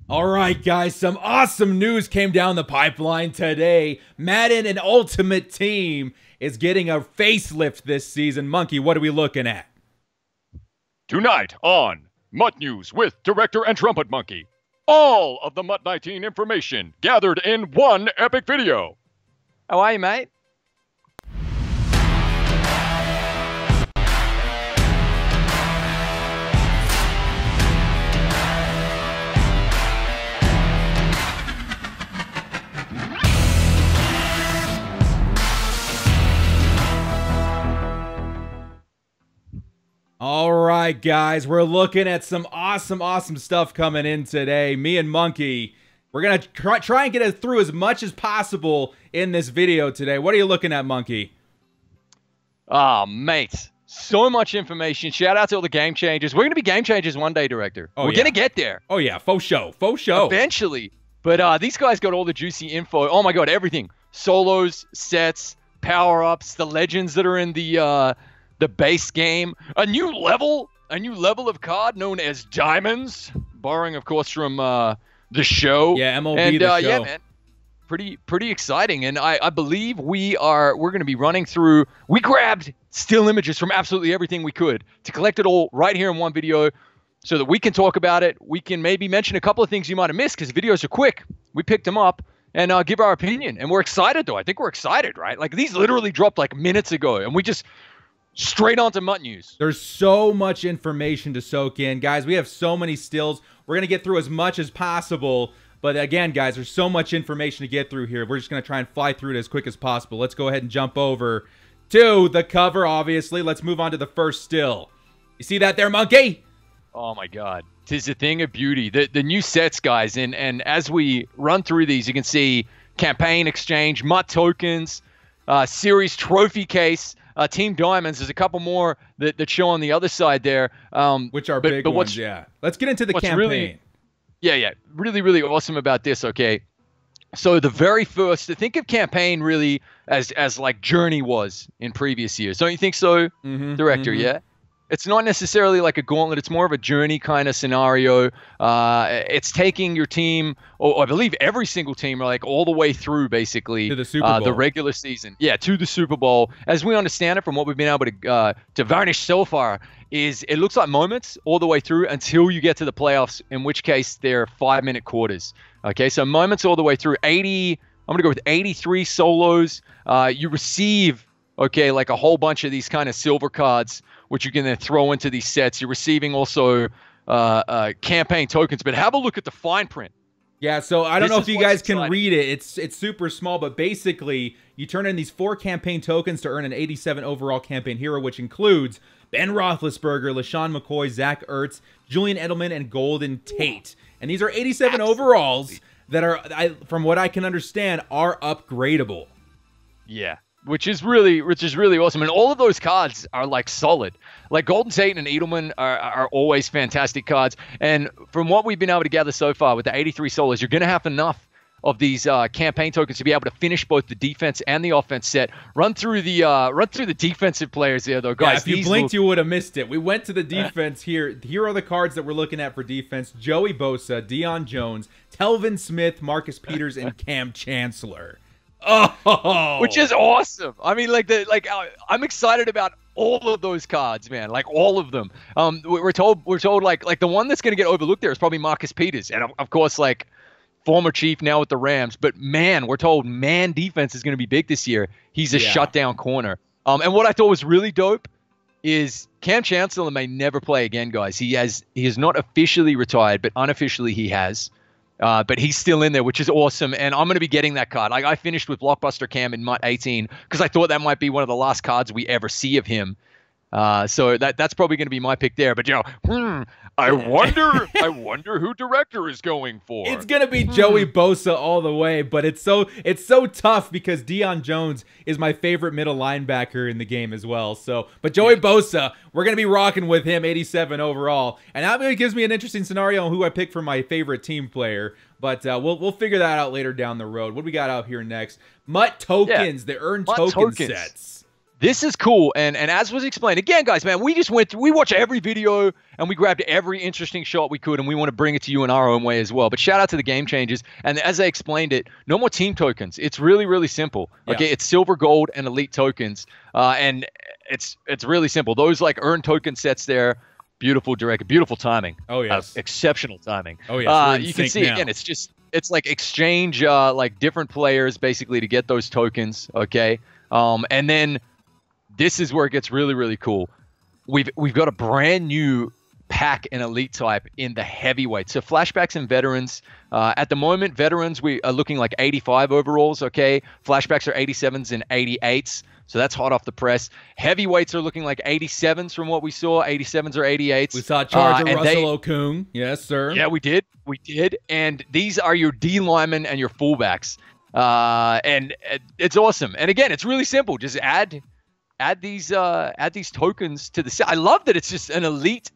All right, guys, some awesome news came down the pipeline today. Madden and Ultimate Team is getting a facelift this season. Monkey, what are we looking at? Tonight on MUT News with Director and Trumpetmonkey. All of the MUT 19 information gathered in one epic video. How are you, mate? All right, guys, we're looking at some awesome stuff coming in today. Me and Monkey, we're going to try and get it through as much as possible in this video today. What are you looking at, Monkey? Oh, mate. So much information. Shout out to all the game changers. We're going to be game changers one day, Director. We're going to get there. Oh, yeah. Faux show. Faux show. Eventually. But these guys got all the juicy info. Oh, my God. Everything. Solos, sets, power-ups, the legends that are in the base game, a new level of card known as Diamonds, borrowing, of course, from the show. Yeah, MLB, the show. Yeah, man, pretty exciting. And I believe we're going to be running through. We grabbed still images from absolutely everything we could to collect it all right here in one video, so that we can talk about it. We can maybe mention a couple of things you might have missed because videos are quick. We picked them up and give our opinion. And we're excited, though. I think we're excited, right? Like, these literally dropped like minutes ago, and we just straight on to MUT News. There's so much information to soak in. Guys, we have so many stills. We're going to get through as much as possible. But again, guys, there's so much information to get through here. We're just going to try and fly through it as quick as possible. Let's go ahead and jump over to the cover, obviously. Let's move on to the first still. You see that there, Monkey? Oh, my God. 'Tis a thing of beauty. The new sets, guys. And as we run through these, you can see campaign exchange, MUT tokens, series trophy case, Team Diamonds. There's a couple more that show on the other side there. Which are big ones, yeah. Let's get into the campaign. Really awesome about this, okay? So the very first, think of campaign really as like Journey was in previous years. Don't you think so, Director? Yeah? It's not necessarily like a gauntlet. It's more of a Journey kind of scenario. It's taking your team, or I believe every single team, like all the way through basically to the Super Bowl. The regular season. Yeah, to the Super Bowl. As we understand it from what we've been able to varnish so far, is it looks like moments all the way through until you get to the playoffs, in which case they're 5-minute quarters. Okay, so moments all the way through. I'm going to go with 83 solos. You receive, okay, like a whole bunch of these kind of silver cards, which you can then throw into these sets. You're receiving also campaign tokens, but have a look at the fine print. Yeah, so I don't know if you guys can read it. It's super small, but basically you turn in these 4 campaign tokens to earn an 87 overall campaign hero, which includes Ben Roethlisberger, LaShawn McCoy, Zach Ertz, Julian Edelman, and Golden Tate. And these are 87 overalls that are, from what I can understand, are upgradable. Yeah. Which is really awesome. And all of those cards are like solid. Like Golden Tate and Edelman are always fantastic cards. And from what we've been able to gather so far with the 83 solos, you're going to have enough of these campaign tokens to be able to finish both the defense and the offense set. Run through the defensive players there, though, guys. Yeah, if you blinked, you would have missed it. We went to the defense here. Here are the cards that we're looking at for defense: Joey Bosa, Deion Jones, Telvin Smith, Marcus Peters, and Cam Chancellor. Oh, which is awesome. I mean, I'm excited about all of those cards, man. Like all of them. We're told like the one that's going to get overlooked there is probably Marcus Peters, and of course, like former Chief now with the Rams. But man, we're told man defense is going to be big this year. He's a shutdown corner. And what I thought was really dope is Cam Chancellor may never play again, guys. He is not officially retired, but unofficially he has. But he's still in there, which is awesome, and I'm going to be getting that card. Like I finished with Blockbuster Cam in MUT 18 because I thought that might be one of the last cards we ever see of him. So that's probably going to be my pick there. But I wonder who Director is going for. It's gonna be Joey Bosa all the way, but it's so tough because Deion Jones is my favorite middle linebacker in the game as well. So, but Joey Bosa, we're gonna be rocking with him, 87 overall, and that really gives me an interesting scenario on who I pick for my favorite team player. But we'll figure that out later down the road. What do we got out here next? MUT tokens, the earned token sets. This is cool, and as was explained, again, guys, man, we just went through, we watched every video, and we grabbed every interesting shot we could, and we want to bring it to you in our own way as well. But shout out to the game changers, and as I explained it, no more team tokens. It's really, really simple. Okay, it's silver, gold, and elite tokens, and it's really simple. Those like earn token sets there, beautiful beautiful timing. Oh yes, exceptional timing. Oh yes, you can see now. Again, it's like exchange like different players basically to get those tokens. Okay, and then. This is where it gets really, really cool. We've got a brand new pack and elite type in the heavyweight. So flashbacks and veterans. At the moment, veterans, we are looking like 85 overalls, okay? Flashbacks are 87s and 88s. So that's hot off the press. Heavyweights are looking like 87s from what we saw. 87s or 88s. We saw Charger Russell Okung. Yes, sir. Yeah, we did. We did. And these are your D linemen and your fullbacks. And it's awesome. And again, it's really simple. Just add these tokens to the set. I love that it's just an elite,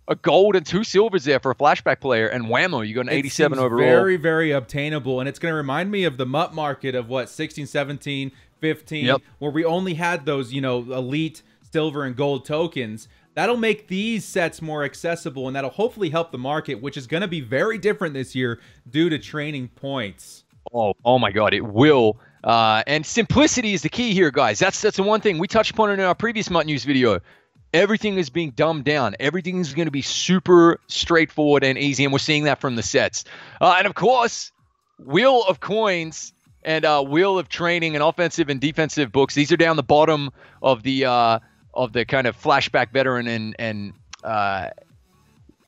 a gold and 2 silvers there for a flashback player, and whammo, you got an 87 overall. Very, very obtainable, and it's going to remind me of the MUT market of what 16, 17, 15, where we only had those, elite silver and gold tokens. That'll make these sets more accessible, and that'll hopefully help the market, which is going to be very different this year due to training points. Oh my God, it will. And simplicity is the key here, guys. That's the one thing we touched upon in our previous MUT News video. Everything is being dumbed down. Everything is going to be super straightforward and easy, and we're seeing that from the sets. And of course, Wheel of Coins and Wheel of Training and offensive and defensive books. These are down the bottom of the kind of flashback veteran and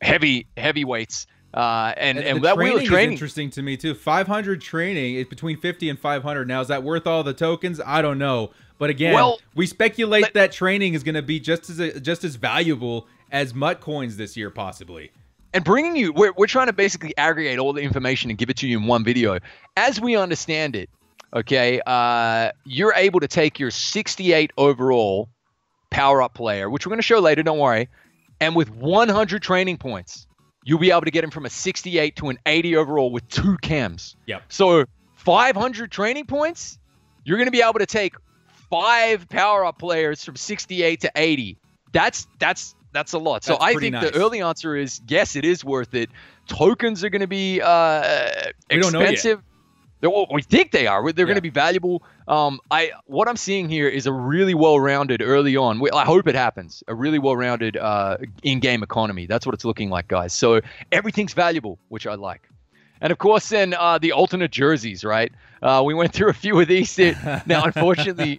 heavyweights. And that Wheel of Training is interesting to me too. 500 training is between 50 and 500. Now, is that worth all the tokens? I don't know. But again, we speculate that training is going to be just as valuable as MUT coins this year, possibly. And bringing you, we're trying to basically aggregate all the information and give it to you in one video. As we understand it, okay, you're able to take your 68 overall power-up player, which we're going to show later, don't worry, and with 100 training points, you'll be able to get him from a 68 to an 80 overall with 2 chems. Yep. So 500 training points, you're going to be able to take 5 power-up players from 68 to 80. That's a lot. So I think the early answer is yes, it is worth it. Tokens are going to be expensive. We don't know yet. We think they are. They're going to be valuable. What I'm seeing here is a really well-rounded early on. I hope it happens. A really well-rounded in-game economy. That's what it's looking like, guys. So everything's valuable, which I like. And of course, then the alternate jerseys, right? We went through a few of these. Now, unfortunately,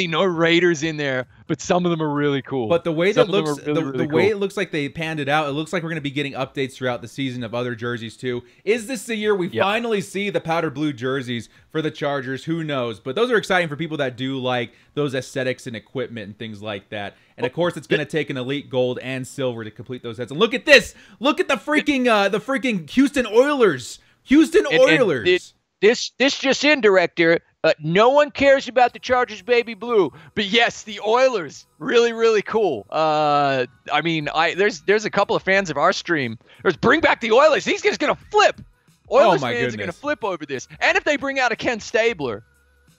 no Raiders in there, but some of them are really cool. But the way that looks, the way it looks like they panned it out, it looks like we're going to be getting updates throughout the season of other jerseys too. Is this the year we finally see the powder blue jerseys for the Chargers? Who knows? But those are exciting for people that do like those aesthetics and equipment and things like that. And of course, it's going to take an elite gold and silver to complete those sets. And look at this! Look at the freaking Houston Oilers! Houston Oilers! This just in, director. No one cares about the Chargers baby blue, but yes, the Oilers, really, really cool. I mean, there's a couple of fans of our stream. Bring back the Oilers. These guys gonna flip. Oilers fans are gonna flip over this. And if they bring out a Ken Stabler,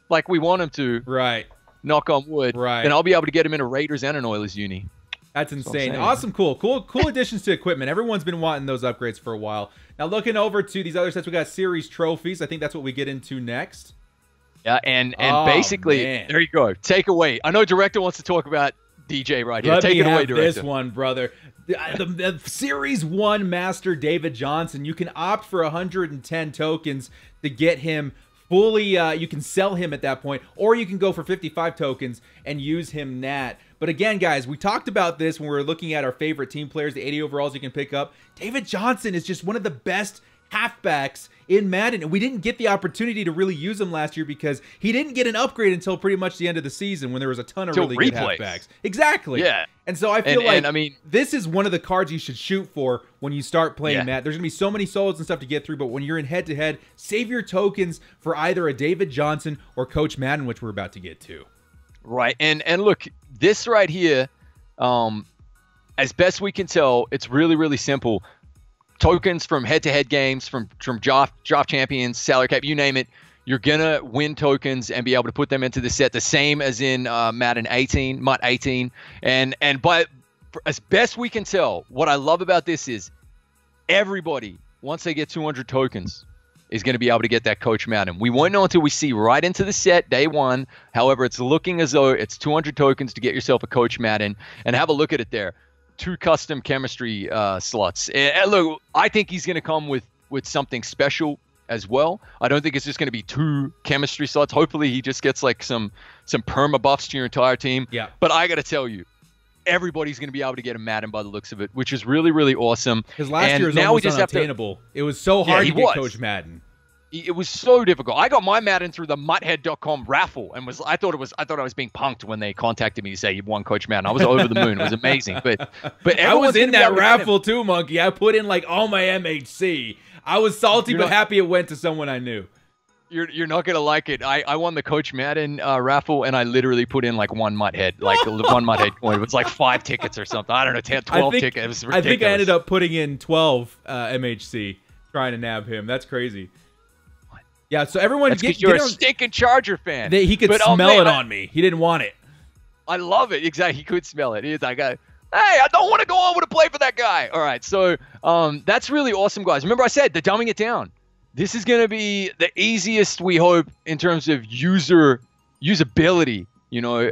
like we want them to, right? Knock on wood, right? Then I'll be able to get him in a Raiders and an Oilers uni. That's insane. Awesome, cool additions to equipment. Everyone's been wanting those upgrades for a while. Now, looking over to these other sets, we got series trophies. I think that's what we get into next. Yeah, and basically, there you go. Take away. I know Director wants to talk about DJ right here. Take it away, Director. This one, brother. The Series 1 Master David Johnson. You can opt for 110 tokens to get him fully. You can sell him at that point, or you can go for 55 tokens and use him nat. But again, guys, we talked about this when we were looking at our favorite team players, the 80 overalls you can pick up. David Johnson is just one of the best halfbacks in Madden, and we didn't get the opportunity to really use him last year because he didn't get an upgrade until pretty much the end of the season when there was a ton of really good halfbacks. Exactly. Yeah. And so I feel like this is one of the cards you should shoot for when you start playing Matt. There's going to be so many solos and stuff to get through, but when you're in head-to-head, save your tokens for either a David Johnson or Coach Madden, which we're about to get to. Right. And look, this right here, as best we can tell, it's really, really simple. Tokens from head-to-head games, from draft champions, salary cap, you name it. you're gonna win tokens and be able to put them into the set, the same as in Madden 18, MUT 18, and by as best we can tell, what I love about this is everybody, once they get 200 tokens, is going to be able to get that Coach Madden. We won't know until we see right into the set day one. However, it's looking as though it's 200 tokens to get yourself a Coach Madden, and have a look at it there. 2 custom chemistry slots. And look, I think he's going to come with something special as well. I don't think it's just going to be 2 chemistry slots. Hopefully he just gets like some perma buffs to your entire team. Yeah. But I got to tell you, everybody's going to be able to get a Madden by the looks of it, which is really, really awesome. Because last year was almost unattainable. It was so hard to get Coach Madden. It was so difficult. I got my Madden through the muthead.com raffle, and I thought I was being punked when they contacted me to say you won Coach Madden. I was over the moon. It was amazing. But I was in that raffle too, Monkey. I put in like all my MHC. I was salty but happy it went to someone I knew. You're not gonna like it. I won the Coach Madden raffle, and I literally put in like one muthead, like one muthead coin. It was like 5 tickets or something. I don't know, 10, 12 tickets. It was ridiculous. I think I ended up putting in 12 MHC trying to nab him. That's crazy. Yeah, so everyone you're a stinking Charger fan. He could smell it on me. He didn't want it. I love it. Exactly. He could smell it. He's like, hey, I don't want to go over to play for that guy. All right. So that's really awesome, guys. Remember I said they're dumbing it down. This is going to be the easiest, we hope, in terms of usability. You know,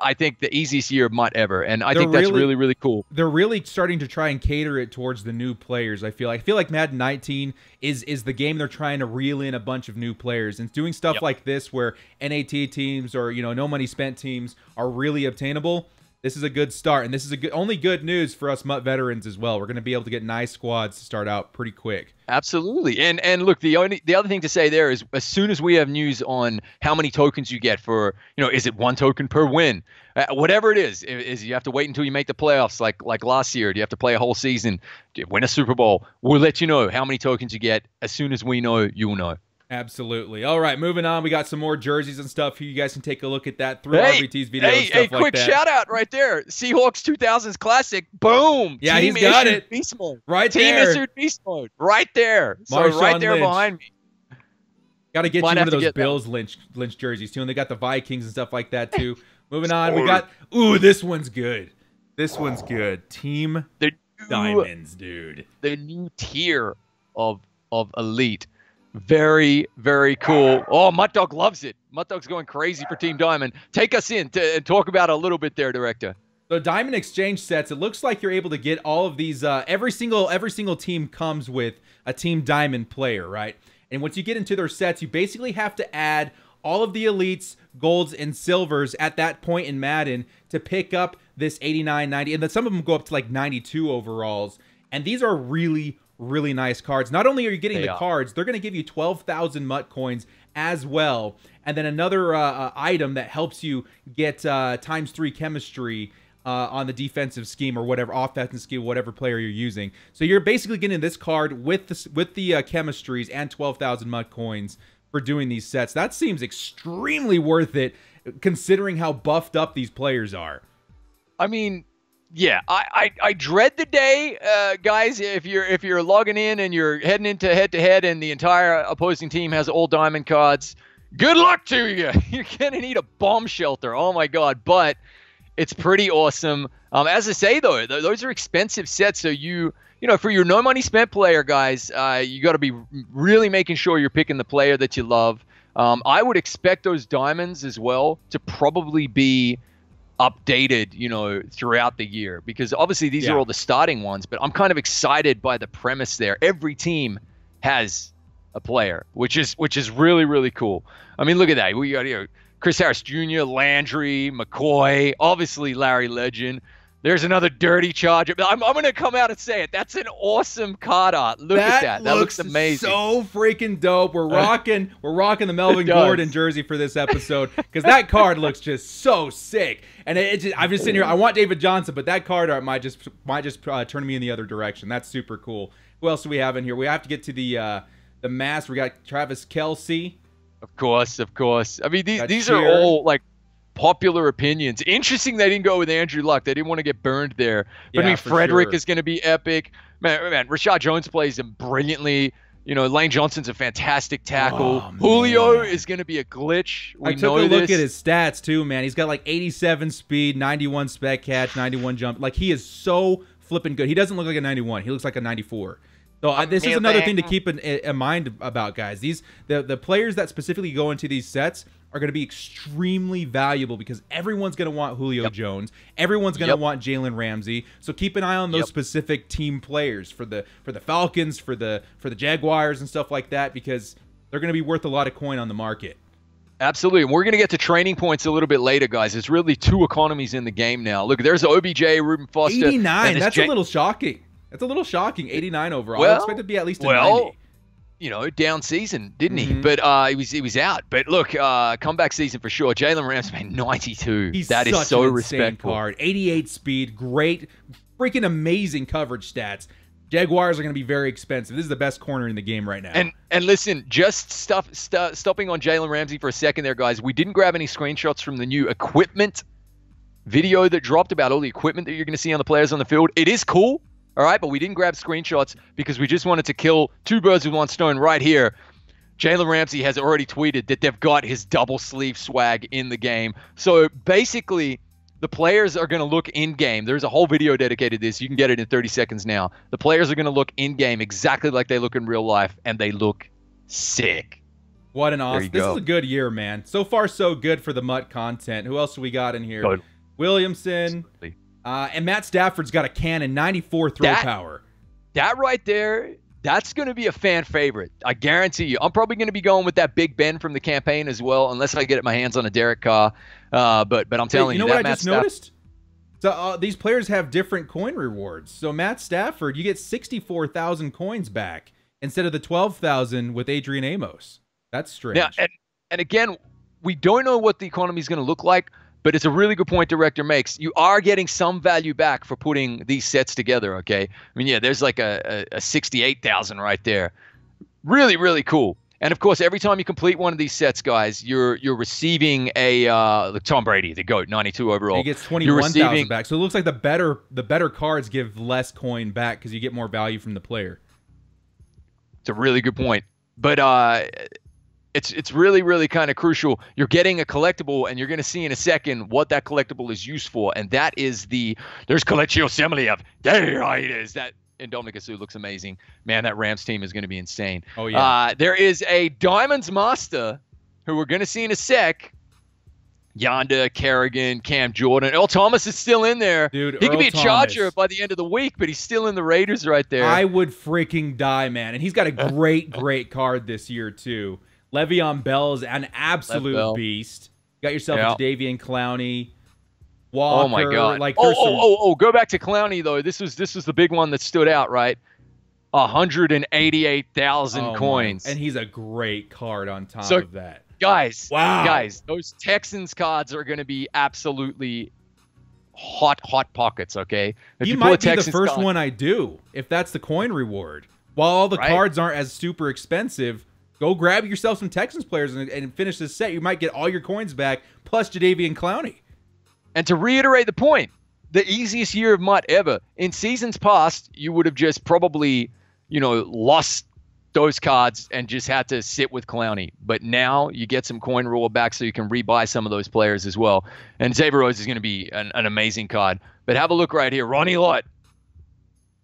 I think the easiest year of MUT ever, and I think that's really, really cool. They're really starting to try and cater it towards the new players. I feel like Madden 19 is the game they're trying to reel in a bunch of new players, and doing stuff like this where NAT teams or no money spent teams are really obtainable. This is a good start, and this is only good news for us MUT veterans as well. We're going to be able to get nice squads to start out pretty quick. Absolutely, and look, the other thing to say there is, as soon as we have news on how many tokens you get for, is it 1 token per win, whatever it is you have to wait until you make the playoffs, like last year. Do you have to play a whole season? Do you win a Super Bowl? We'll let you know how many tokens you get as soon as we know. You'll know. Absolutely. All right, moving on. We got some more jerseys and stuff here. You guys can take a look at that through RBT's video and stuff like that. Hey, quick shout out right there. Seahawks 2000s Classic. Boom. Yeah, he's got it. Beast mode. Right there. Team issued beast mode. Right there. So right there behind me. Got to get you one of those Bills Lynch jerseys too. And they got the Vikings and stuff like that too. Moving on. We got, this one's good. This one's good. Team Diamonds, dude. The new tier of Elite. Very, very cool. Oh, Mutt Dog loves it. Mutt Dog's going crazy for Team Diamond. Take us in and talk about it a little bit there, Director. So Diamond Exchange sets, it looks like you're able to get all of these. Every single team comes with a Team Diamond player, right? And once you get into their sets, you basically have to add all of the elites, golds, and silvers at that point in Madden to pick up this 89, 90, and then some of them go up to like 92 overalls. And these are really nice cards. Not only are you getting the cards, they're going to give you 12,000 MUT coins as well. And then another item that helps you get ×3 chemistry on the defensive scheme or whatever, offensive scheme, whatever player you're using. So you're basically getting this card with the chemistries and 12,000 MUT coins for doing these sets. That seems extremely worth it considering how buffed up these players are. I mean, yeah, I dread the day, guys, if you're logging in and you're heading into head-to-head and the entire opposing team has all diamond cards. Good luck to you. You're going to need a bomb shelter. Oh, my God. But it's pretty awesome. As I say, though, those are expensive sets. So for your no money spent player, guys, you got to be really making sure you're picking the player that you love. I would expect those diamonds as well to probably be updated, throughout the year, because obviously these are all the starting ones, but I'm kind of excited by the premise there. Every team has a player, which is really, really cool. I mean, look at that. We got Chris Harris Jr., Landry, McCoy, obviously Larry Legend. There's another dirty Charger. I'm going to come out and say it. That's an awesome card art. Look at that. That looks amazing. So freaking dope. We're rocking the Melvin Gordon jersey for this episode because that card looks just so sick. And I'm just sitting here. I want David Johnson, but that card art might just turn me in the other direction. That's super cool. Who else do we have in here? We have to get to the mask. We got Travis Kelce. Of course. I mean, these are all like popular opinions. Interesting they didn't go with Andrew Luck. They didn't want to get burned there. But I mean, Frederick is going to be epic. Man, Rashad Jones plays him brilliantly. You know, Lane Johnson's a fantastic tackle. Oh, Julio man. is going to be a glitch. I took a look at his stats too, man. He's got like 87 speed, 91 spec catch, 91 jump. Like, he is so flipping good. He doesn't look like a 91. He looks like a 94. So this is another thing to keep in mind about, guys. The players that specifically go into these sets are going to be extremely valuable because everyone's going to want Julio Jones. Everyone's going to want Jalen Ramsey. So keep an eye on those specific team players for the Falcons, for the Jaguars and stuff like that, because they're going to be worth a lot of coin on the market. Absolutely. And we're going to get to training points a little bit later, guys. There's really two economies in the game now. Look, there's OBJ, Reuben Foster. 89. That's a little shocking. That's a little shocking. 89 overall. I expect it to be at least a 90. You know, down season, didn't he? But he was out. But look, comeback season for sure. Jalen Ramsey, man, 92. That is so respectful. Card. 88 speed, great, freaking amazing coverage stats. Jaguars are going to be very expensive. This is the best corner in the game right now. And listen, just stopping on Jalen Ramsey for a second there, guys. We didn't grab any screenshots from the new equipment video that dropped about all the equipment that you're going to see on the players on the field. It is cool. All right, but we didn't grab screenshots because we just wanted to kill two birds with one stone right here. Jalen Ramsey has already tweeted that they've got his double sleeve swag in the game. So basically, the players are going to look in-game. There's a whole video dedicated to this. You can get it in 30 seconds now. The players are going to look in-game exactly like they look in real life, and they look sick. What an awesome. This is a good year, man. So far, so good for the MUT content. Who else do we got in here? Good. Williamson. Absolutely. And Matt Stafford's got a cannon, 94 throw power. That right there, that's going to be a fan favorite. I guarantee you. I'm probably going to be going with that Big Ben from the campaign as well, unless I get my hands on a Derek Carr. But I'm telling you, you know what I just noticed? So these players have different coin rewards. So Matt Stafford, you get 64,000 coins back instead of the 12,000 with Adrian Amos. That's strange. Yeah, and again, we don't know what the economy is going to look like. But it's a really good point Director makes. You are getting some value back for putting these sets together, okay? I mean, yeah, there's like a 68,000 right there. Really, really cool. And, of course, every time you complete one of these sets, guys, you're receiving a like Tom Brady, the GOAT, 92 overall. He gets 21,000 back. So it looks like the better cards give less coin back because you get more value from the player. It's a really good point. But it's really, really kind of crucial. You're getting a collectible, and you're going to see in a second what that collectible is used for, and that is there's Coleccio Semliev. There it is. That Indomitius Sue looks amazing. Man, that Rams team is going to be insane. Oh, yeah. There is a Diamonds Master who we're going to see in a sec. Yonder, Kerrigan, Cam Jordan. Earl Thomas is still in there. Dude, he could be a Thomas. Charger by the end of the week, but he's still in the Raiders right there. I would freaking die, man. And he's got a great card this year, too. Le'Veon Bell is an absolute beast. You got yourself a Jadeveon Clowney, Walker. Oh my God! Like, go back to Clowney though. This was the big one that stood out, right? 188,000 coins, and he's a great card on top of that. Guys, wow, guys, those Texans cards are going to be absolutely hot pockets. Okay, he might be the first one I do if that's the coin reward. While all the cards aren't as super expensive. Go grab yourself some Texans players and finish this set. You might get all your coins back, plus Jadeveon Clowney. And to reiterate the point, the easiest year of MUT ever. In seasons past, you would have just probably, lost those cards and just had to sit with Clowney. But now you get some coin reward back so you can rebuy some of those players as well. And Xavier Rhodes is going to be an amazing card. But have a look right here. Ronnie Lott.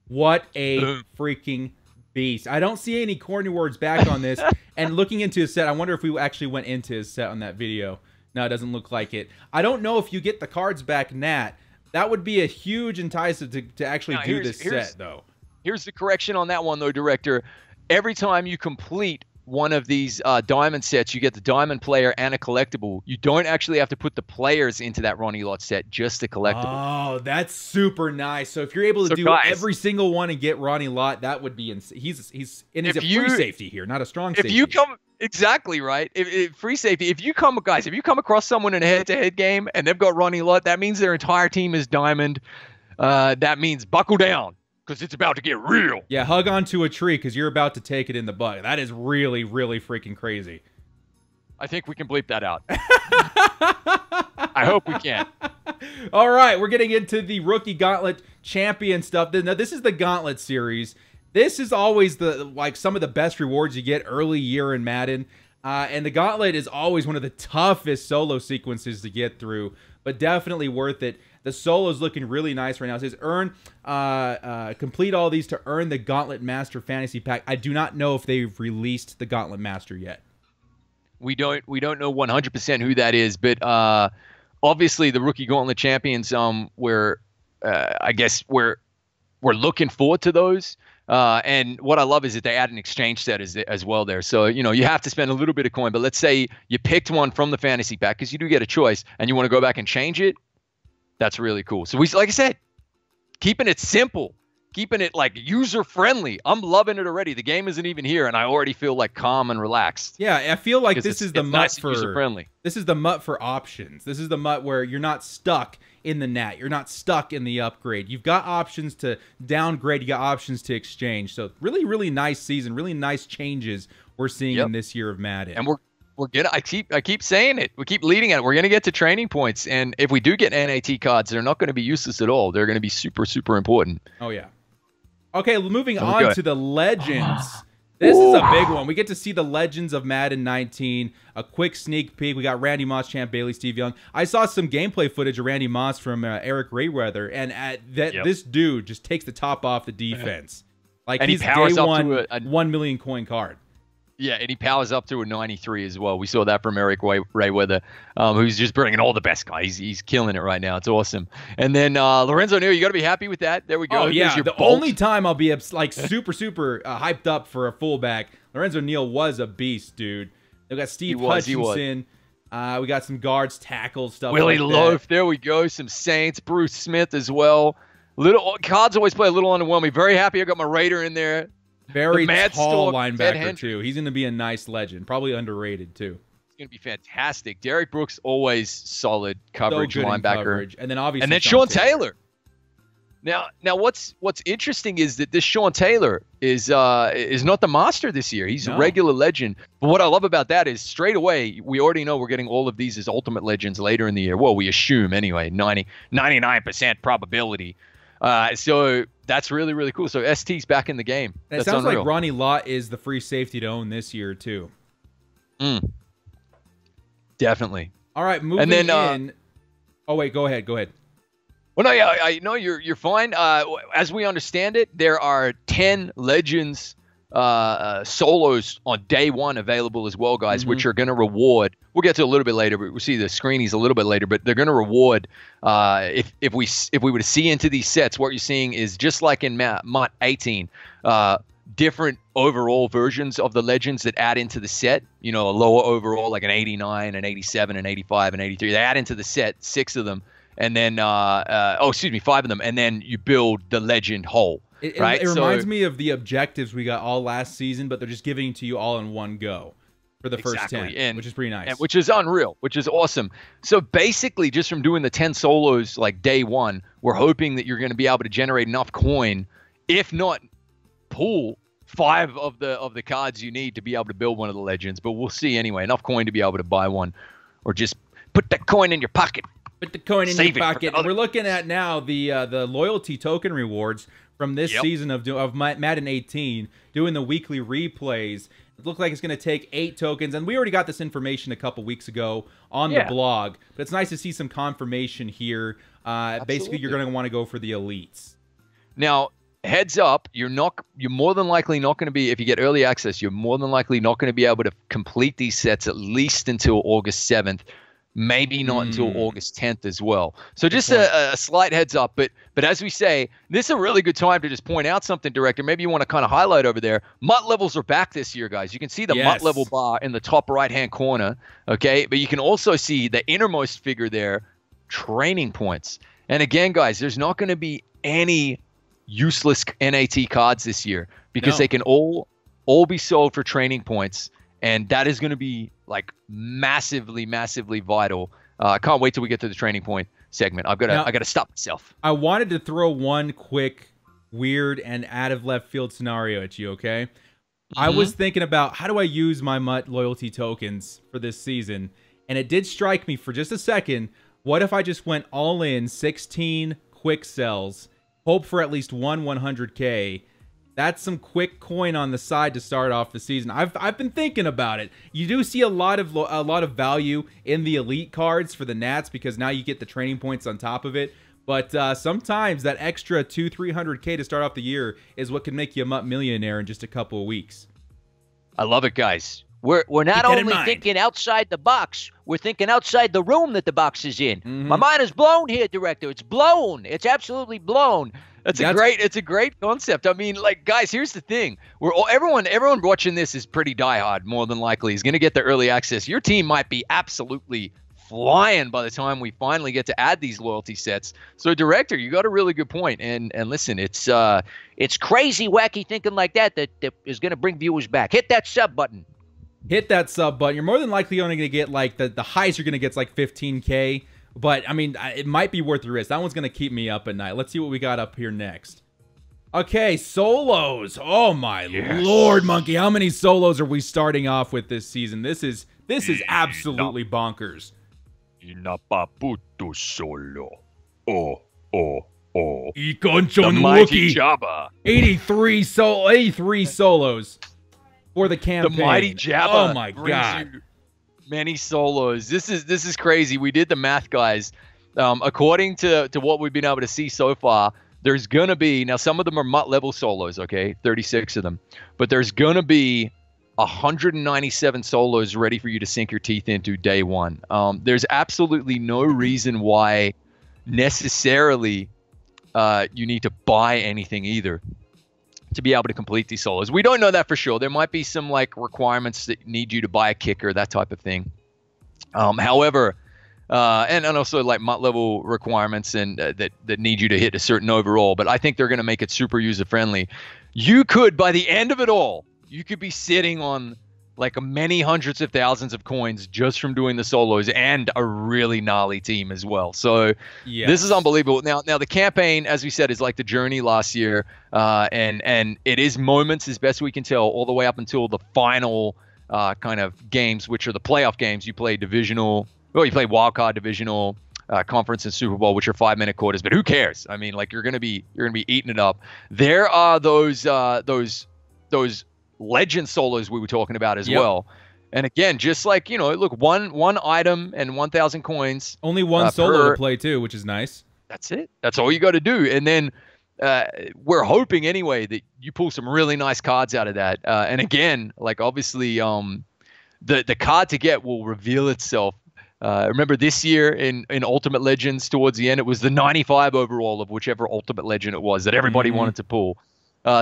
What a freaking beast. I don't see any coin rewards back on this. And looking into his set, I wonder if we actually went into his set on that video. No, it doesn't look like it. I don't know if you get the cards back, Nat. That would be a huge enticement to actually do this set, though. Here's the correction on that one, though, Director. Every time you complete one of these diamond sets, you get the diamond player and a collectible. You don't actually have to put the players into that Ronnie Lott set, just the collectible. Oh, that's super nice. So if you're able to do every single one and get Ronnie Lott, that would be insane. He's a free safety here, not a strong safety. If you come exactly right, if free safety. If you come across someone in a head-to-head game and they've got Ronnie Lott, that means their entire team is diamond. That means buckle down. Because it's about to get real. Yeah, hug onto a tree because you're about to take it in the butt. That is really, really freaking crazy. I think we can bleep that out. I hope we can. All right, we're getting into the Rookie Gauntlet Champion stuff. Now, this is the Gauntlet series. This is always some of the best rewards you get early year in Madden. And the Gauntlet is always one of the toughest solo sequences to get through, but definitely worth it. The solo's looking really nice right now. It says complete all these to earn the Gauntlet Master Fantasy Pack. I do not know if they've released the Gauntlet Master yet. We don't know 100% who that is, but obviously the Rookie Gauntlet Champions, I guess we're looking forward to those. And what I love is that they add an exchange set as well there. So, you have to spend a little bit of coin, but let's say you picked one from the fantasy pack, because you do get a choice, and you want to go back and change it. That's really cool. So like I said, keeping it simple, keeping it like user friendly. I'm loving it already. The game isn't even here, and I already feel like calm and relaxed. Yeah, I feel like this is the MUT for user friendly. This is the MUT for options. This is the MUT where you're not stuck in the NAT. You're not stuck in the upgrade. You've got options to downgrade. You got options to exchange. So really, really nice season. Really nice changes we're seeing in this year of Madden. And we're gonna. I keep saying it. We keep leading at it. We're gonna get to training points, and if we do get NAT cards, they're not going to be useless at all. They're going to be super, super important. Oh yeah. Okay, moving on to the Legends. This is a big one. We get to see the Legends of Madden 19. A quick sneak peek. We got Randy Moss, Champ Bailey, Steve Young. I saw some gameplay footage of Randy Moss from Eric Rayweather, and this dude just takes the top off the defense. Like, and he's day one, 1 million coin card. Yeah, and he powers up to a 93 as well. We saw that from Eric Rayweather, who's just bringing all the best guys. He's killing it right now. It's awesome. And then Lorenzo Neal, you got to be happy with that. There we go. Oh, yeah. The only time I'll be like super hyped up for a fullback, Lorenzo Neal was a beast, dude. They've got Steve Hutchinson. We got some guards, tackles, stuff Willie like Loaf. that. There we go. Some Saints. Bruce Smith as well. Cards always play a little underwhelming. Very happy I got my Raider in there. Very tall linebacker, too. He's going to be a nice legend. Probably underrated, too. He's going to be fantastic. Derek Brooks, always solid coverage linebacker. Coverage. And then obviously and then Sean Taylor. Now what's interesting is that this Sean Taylor is not the master this year. He's a regular legend. But what I love about that is straight away, we already know we're getting all of these as ultimate legends later in the year. Well, we assume anyway, 99% probability. So that's really, really cool. So ST's back in the game. It sounds like Ronnie Lott is the free safety to own this year, too. Definitely. All right, moving in. Oh, wait, go ahead. Well, no, yeah, I know you're fine. As we understand it, there are 10 Legends solos on day one available as well, guys, which are going to reward. We'll get to a little bit later, but we'll see the screenies a little bit later. But they're going to reward if we were to see into these sets. What you're seeing is just like in MUT 18, different overall versions of the Legends that add into the set. A lower overall, like an 89, an 87, an 85, an 83. They add into the set 6 of them, and then 5 of them, and then you build the Legend whole. It reminds me of the objectives we got all last season, but they're just giving it to you all in one go for the first 10, which is pretty nice. Which is unreal, which is awesome. So basically, just from doing the 10 solos like day one, we're hoping that you're going to be able to generate enough coin, if not pull 5 of the cards you need to be able to build one of the Legends. But we'll see anyway. Enough coin to be able to buy one, or just put that coin in your pocket. Put the coin in your pocket. And we're looking at now the loyalty token rewards from this season of Madden 18, doing the weekly replays. It looks like it's going to take 8 tokens, and we already got this information a couple weeks ago on the blog, but it's nice to see some confirmation here. Basically, you're going to want to go for the elites. Now, heads up, you're more than likely not going to be, if you get early access, you're more than likely not going to be able to complete these sets at least until August 7th. Maybe not until August 10th as well. So just a slight heads up. But as we say, this is a really good time to just point out something, Director. Maybe you want to kind of highlight over there. MUT levels are back this year, guys. You can see the MUT level bar in the top right-hand corner, okay? But you can also see the innermost figure there, training points. And again, guys, there's not going to be any useless NAT cards this year because they can all be sold for training points. And that is going to be like massively, massively vital. I can't wait till we get to the training point segment. I got to stop myself. I wanted to throw one quick, weird, and out of left field scenario at you. Okay, I was thinking about how do I use my MUT loyalty tokens for this season, and it did strike me for just a second. What if I just went all in 16 quick sells, hope for at least one 100K? That's some quick coin on the side to start off the season. I've been thinking about it. You do see a lot of value in the elite cards for the Nats because now you get the training points on top of it. But sometimes that extra 200-300K to start off the year is what can make you a MUT millionaire in just a couple of weeks. I love it, guys. We're not only thinking outside the box, we're thinking outside the room that the box is in. My mind is blown here, director. It's blown. It's absolutely blown. It's a great concept. I mean, like, guys, here's the thing. Everyone watching this is pretty diehard, more than likely. Is going to get the early access. Your team might be absolutely flying by the time we finally get to add these loyalty sets. So, director, you got a really good point. And listen, it's crazy, wacky thinking like that is going to bring viewers back. Hit that sub button. Hit that sub button. You're more than likely only going to get, like, the highest you're going to get is like 15K. But, I mean, it might be worth the risk. That one's going to keep me up at night. Let's see what we got up here next. Okay, solos. Oh, my Lord, Monkey. How many solos are we starting off with this season? This is absolutely bonkers. Inapaputo solo. The mighty Jabba. 83 solos for the campaign. The mighty Jabba. Oh, my God. Many solos. This is crazy. We did the math, guys. According to what we've been able to see so far, there's gonna be, now some of them are MUT level solos, okay, 36 of them, but there's gonna be 197 solos ready for you to sink your teeth into day one. There's absolutely no reason why necessarily you need to buy anything either to be able to complete these solos. We don't know that for sure. There might be some like requirements that need you to buy a kicker, that type of thing. However, and also like MUT level requirements and that need you to hit a certain overall. But I think they're going to make it super user friendly. You could, by the end of it all, you could be sitting on like many hundreds of thousands of coins just from doing the solos and a really gnarly team as well. So this is unbelievable. Now the campaign, as we said, is like the journey last year, and it is moments as best we can tell all the way up until the final kind of games, which are the playoff games. You play divisional, well, you play wildcard, divisional, conference, and Super Bowl, which are 5-minute quarters. But who cares? I mean, like you're gonna be eating it up. There are those legend solos we were talking about as well. And again, just like, you know, look, one item and 1,000 coins. Only one solo to play too, which is nice. That's it. That's all you got to do. And then we're hoping anyway that you pull some really nice cards out of that. And again, like obviously the card to get will reveal itself. Remember this year in Ultimate Legends towards the end, it was the 95 overall of whichever Ultimate Legend it was that everybody wanted to pull.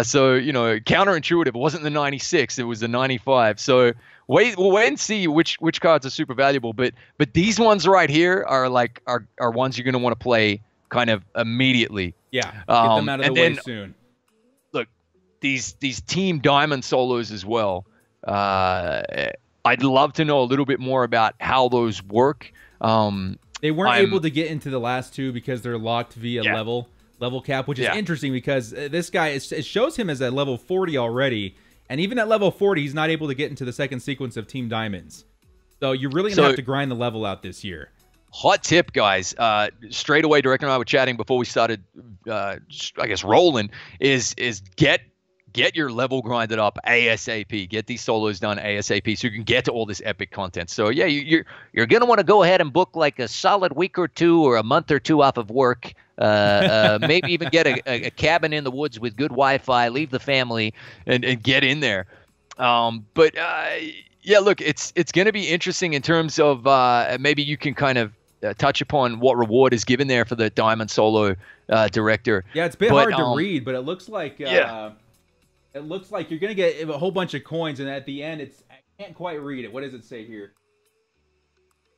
So, you know, counterintuitive. It wasn't the 96, it was the 95. So we'll wait and see which cards are super valuable. But these ones right here are like are ones you're going to want to play kind of immediately. Yeah, get them out of the way soon. Look, these Team Diamond solos as well. I'd love to know a little bit more about how those work. They weren't able to get into the last two because they're locked via level cap, which is interesting because this guy, it shows him as at level 40 already, and even at level 40, he's not able to get into the second sequence of Team Diamonds. So you're really going to have to grind the level out this year. Hot tip, guys. Straight away, Director and I were chatting before we started, I guess, rolling, is get your level grinded up ASAP. Get these solos done ASAP so you can get to all this epic content. So, yeah, you're going to want to go ahead and book like a solid week or two or a month or two off of work. Maybe even get a cabin in the woods with good Wi-Fi, leave the family, and get in there. Yeah, look, it's going to be interesting in terms of maybe you can kind of touch upon what reward is given there for the Diamond Solo Director. Yeah, it's a bit hard to read, but it looks like it looks like you're going to get a whole bunch of coins, and at the end, I can't quite read it. What does it say here?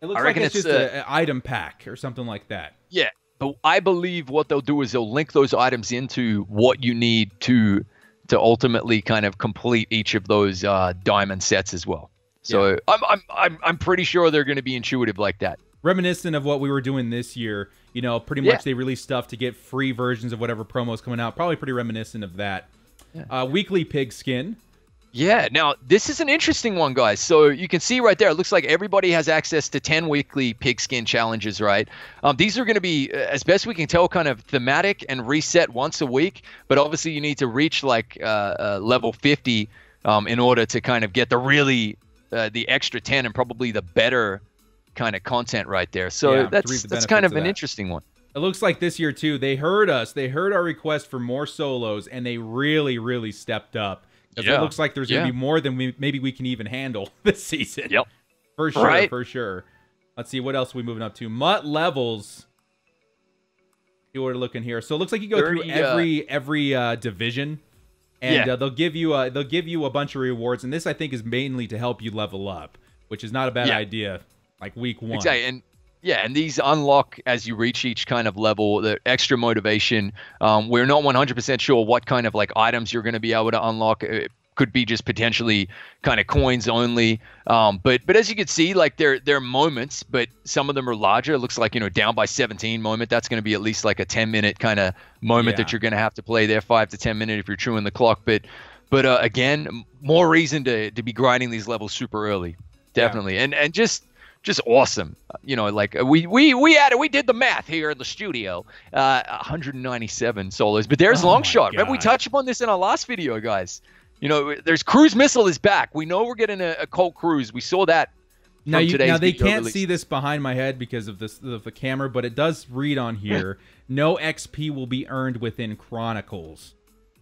It looks like it's just an item pack or something like that. Yeah. But I believe what they'll do is they'll link those items into what you need to ultimately kind of complete each of those diamond sets as well. So I'm pretty sure they're going to be intuitive like that. Reminiscent of what we were doing this year, you know, pretty much they release stuff to get free versions of whatever promo's coming out. Probably pretty reminiscent of that. Yeah. Weekly pig skin. Yeah, now this is an interesting one, guys. So you can see right there, it looks like everybody has access to 10 weekly pigskin challenges, right? These are going to be, as best we can tell, kind of thematic and reset once a week. But obviously you need to reach like level 50 in order to kind of get the extra 10 and probably the better kind of content right there. So Yeah, that's kind of an interesting one. It looks like this year, too, they heard us. They heard our request for more solos, and they really, really stepped up. Because it looks like there's going to be more than maybe we can even handle this season. Yep. For sure, for sure. Let's see, what else are we moving up to? MUT levels. See what we're looking here. So it looks like you go through every division, and they'll give you a bunch of rewards. And this, I think, is mainly to help you level up, which is not a bad idea. Like week 1. Exactly. And these unlock as you reach each kind of level, the extra motivation. We're not 100% sure what kind of like items you're going to be able to unlock. It could be just potentially kind of coins only. But as you can see, like they're moments, but some of them are larger. It looks like, down by 17 moment. That's going to be at least like a 10-minute kind of moment that you're going to have to play there, 5 to 10 minutes if you're chewing the clock. But again, more reason to be grinding these levels super early. Definitely. And just awesome. Like we did the math here in the studio. 197 solos, but there's Longshot. Remember we touched upon this in our last video, guys. There's Cruise Missile is back. We know we're getting a Colt Cruise. We saw that. Now they can't see this behind my head because of the camera, but it does read on here. No XP will be earned within Chronicles.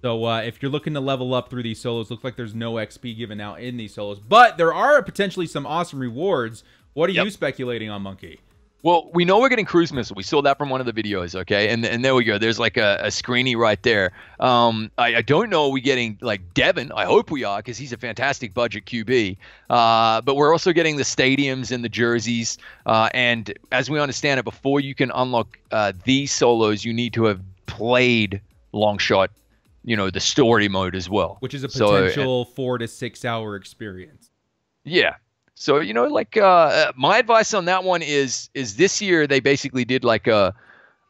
So if you're looking to level up through these solos, looks like there's no XP given out in these solos, but there are potentially some awesome rewards. What are you speculating on, Monkey? Well, we know we're getting Cruise Missile. We saw that from one of the videos, okay? And there we go. There's like a screeny right there. I don't know, are we getting like Devin? I hope we are, because he's a fantastic budget QB. But we're also getting the stadiums and the jerseys. And as we understand it, before you can unlock these solos, you need to have played Longshot, the story mode as well. Which is a potential 4 to 6 hour experience. Yeah. So, my advice on that one is this year they basically did like a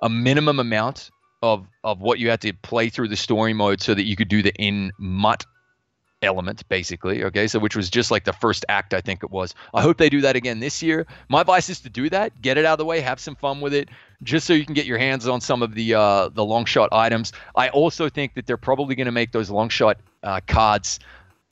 minimum amount of what you had to play through the story mode so that you could do the in-MUT element, basically. Okay, so which was just like the first act, I think it was. I hope they do that again this year. My advice is to do that, get it out of the way, have some fun with it, just so you can get your hands on some of the Longshot items. I also think that they're probably going to make those Longshot cards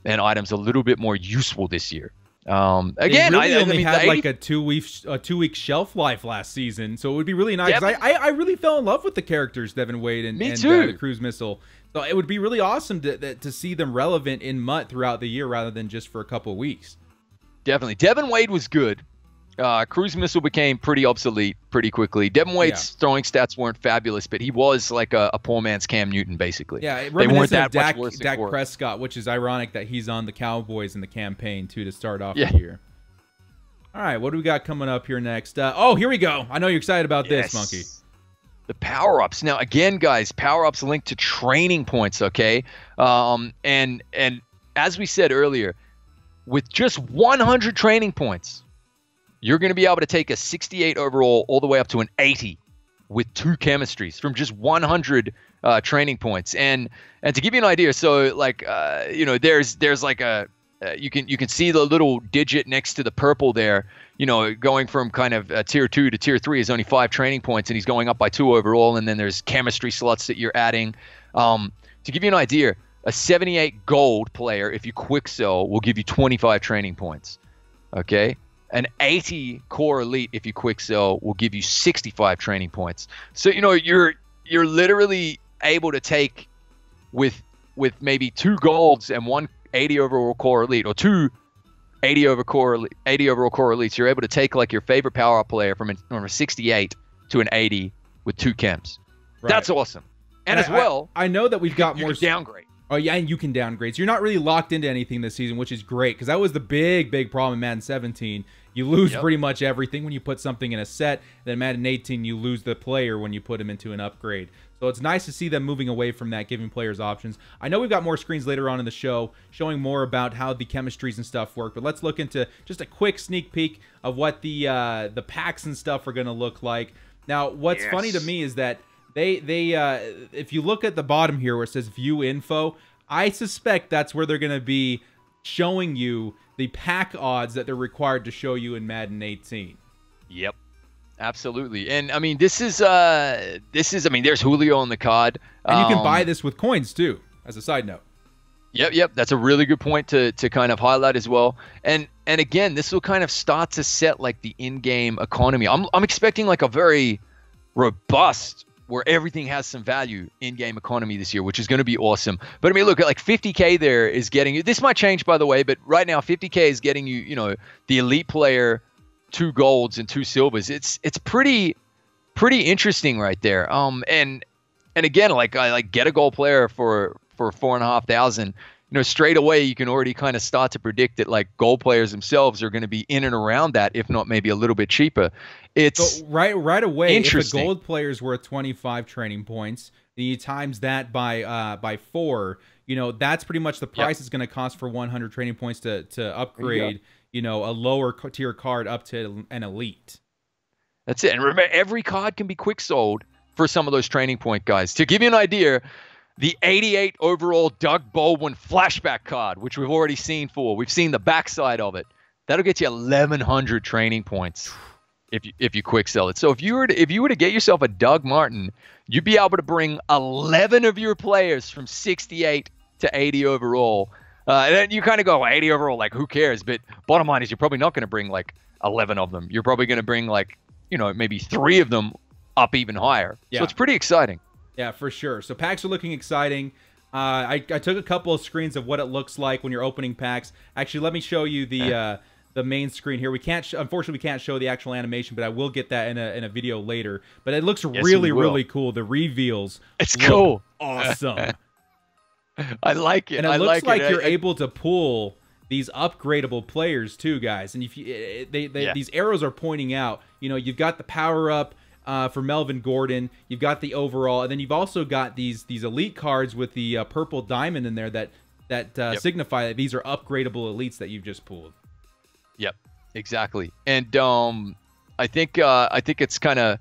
and items a little bit more useful this year. Again, they really only had like a 2-week shelf life last season, so it would be really nice. I really fell in love with the characters, Devin Wade and the Cruise Missile. So it would be really awesome to see them relevant in MUT throughout the year rather than just for a couple of weeks. Definitely, Devin Wade was good. Cruise Missile became pretty obsolete pretty quickly. Devin Wade's throwing stats weren't fabulous, but he was like a poor man's Cam Newton, basically. Yeah, they weren't that much worse. Dak Prescott, which is ironic that he's on the Cowboys in the campaign, too, to start off the year. All right, what do we got coming up here next? Oh, here we go. I know you're excited about this, Monkey. The power-ups. Now, again, guys, power-ups linked to training points, okay? And as we said earlier, with just 100 training points, you're going to be able to take a 68 overall all the way up to an 80 with 2 chemistries from just 100 training points. And to give you an idea, so like there's like a you can see the little digit next to the purple there. Going from kind of tier 2 to tier 3 is only 5 training points, and he's going up by 2 overall. And then there's chemistry slots that you're adding. To give you an idea, a 78 gold player, if you quick sell, will give you 25 training points. Okay. An 80 core elite, if you quick sell, will give you 65 training points. So you're literally able to take with maybe 2 golds and 1 80 overall core elite, or 2 80 overall core elites. You're able to take like your favorite power up player from a 68 to an 80 with 2 chems. Right. That's awesome. And as well, I know that we've got more downgrade. Oh, yeah, and you can downgrade. So you're not really locked into anything this season, which is great, because that was the big problem in Madden 17. You lose pretty much everything when you put something in a set. Then Madden 18, you lose the player when you put him into an upgrade. So it's nice to see them moving away from that, giving players options. I know we've got more screens later on in the show showing more about how the chemistries and stuff work, but let's look into just a quick sneak peek of what the packs and stuff are going to look like. Now, what's funny to me is that if you look at the bottom here where it says view info, I suspect that's where they're going to be showing you the pack odds that they're required to show you in Madden 18. Yep. Absolutely. And I mean, this is I mean, there's Julio on the card. And you can buy this with coins too, as a side note. Yep. That's a really good point to kind of highlight as well. And again, this will kind of start to set like the in-game economy. I'm expecting like a very robust, where everything has some value, in-game economy this year, which is going to be awesome. But I mean, look at like 50K there is getting you. This might change, by the way, but right now 50K is getting you, the elite player, 2 golds and 2 silvers. It's pretty interesting right there. And again, like I get a gold player for 4,500. Straight away you can already kind of start to predict that like gold players themselves are going to be in and around that, if not maybe a little bit cheaper. It's so right away. If a gold player is worth 25 training points, then you times that by 4. That's pretty much the price it's going to cost for 100 training points to upgrade. A lower tier card up to an elite. That's it. And remember, every card can be quick sold for some of those training point guys. To give you an idea, the 88 overall Doug Baldwin flashback card, which we've already seen we've seen the backside of it. That'll get you 1,100 training points if you quick sell it. So if you were to get yourself a Doug Martin, you'd be able to bring 11 of your players from 68 to 80 overall. And then you kind of go 80 overall, like who cares? But bottom line is you're probably not going to bring like 11 of them. You're probably going to bring like, maybe 3 of them up even higher. Yeah. So it's pretty exciting. Yeah, for sure. So packs are looking exciting. I took a couple of screens of what it looks like when you're opening packs. Actually, let me show you the main screen here. Unfortunately, we can't show the actual animation, but I will get that in a video later. But it looks really cool. The reveals. It's cool. Awesome. I like it. And it looks like you're able to pull these upgradable players too, guys. And if these arrows are pointing out, you've got the power up for Melvin Gordon, you've got the overall, and then you've also got these elite cards with the purple diamond in there that signify that these are upgradable elites that you've just pulled. Yep, exactly. And I think it's kind of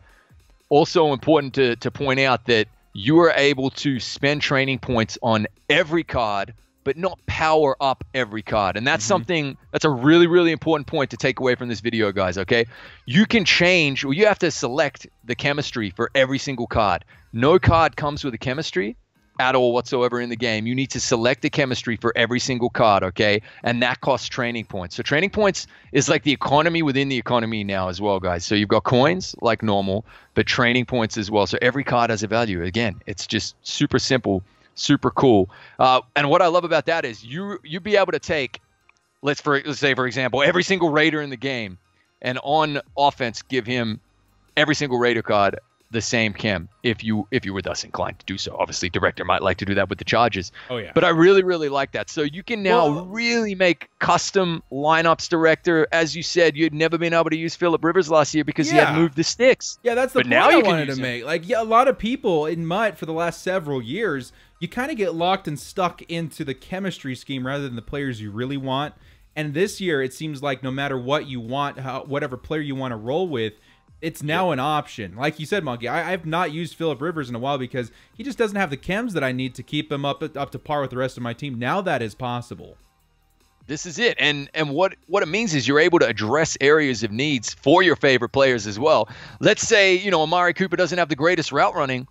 also important to point out that you are able to spend training points on every card, but not power up every card. And that's something that's a really important point to take away from this video, guys, okay? You can change, or you have to select the chemistry for every single card. No card comes with a chemistry at all whatsoever in the game. You need to select the chemistry for every single card, okay? And that costs training points. So training points is like the economy within the economy now as well, guys. So you've got coins like normal, but training points as well. So every card has a value. Again, it's just super simple, super cool. And what I love about that is you'd be able to take, let's say, for example, every single Raider in the game, and on offense give him every single Raider card the same chem if you were thus inclined to do so. Obviously, director might like to do that with the Chargers. Oh yeah. But I really like that. So you can now really make custom lineups, director. As you said, you'd never been able to use Phillip Rivers last year because he had moved the sticks. Yeah, that's the point I wanted to make. Like, a lot of people in MUT for the last several years, you kind of get locked and stuck into the chemistry scheme rather than the players you really want. And this year, it seems like no matter what you want, whatever player you want to roll with, it's now an option. Like you said, Monkey, I've not used Phillip Rivers in a while because he just doesn't have the chems that I need to keep him up to par with the rest of my team. Now that is possible. This is it. And what it means is you're able to address areas of needs for your favorite players as well. Let's say, Amari Cooper doesn't have the greatest route running.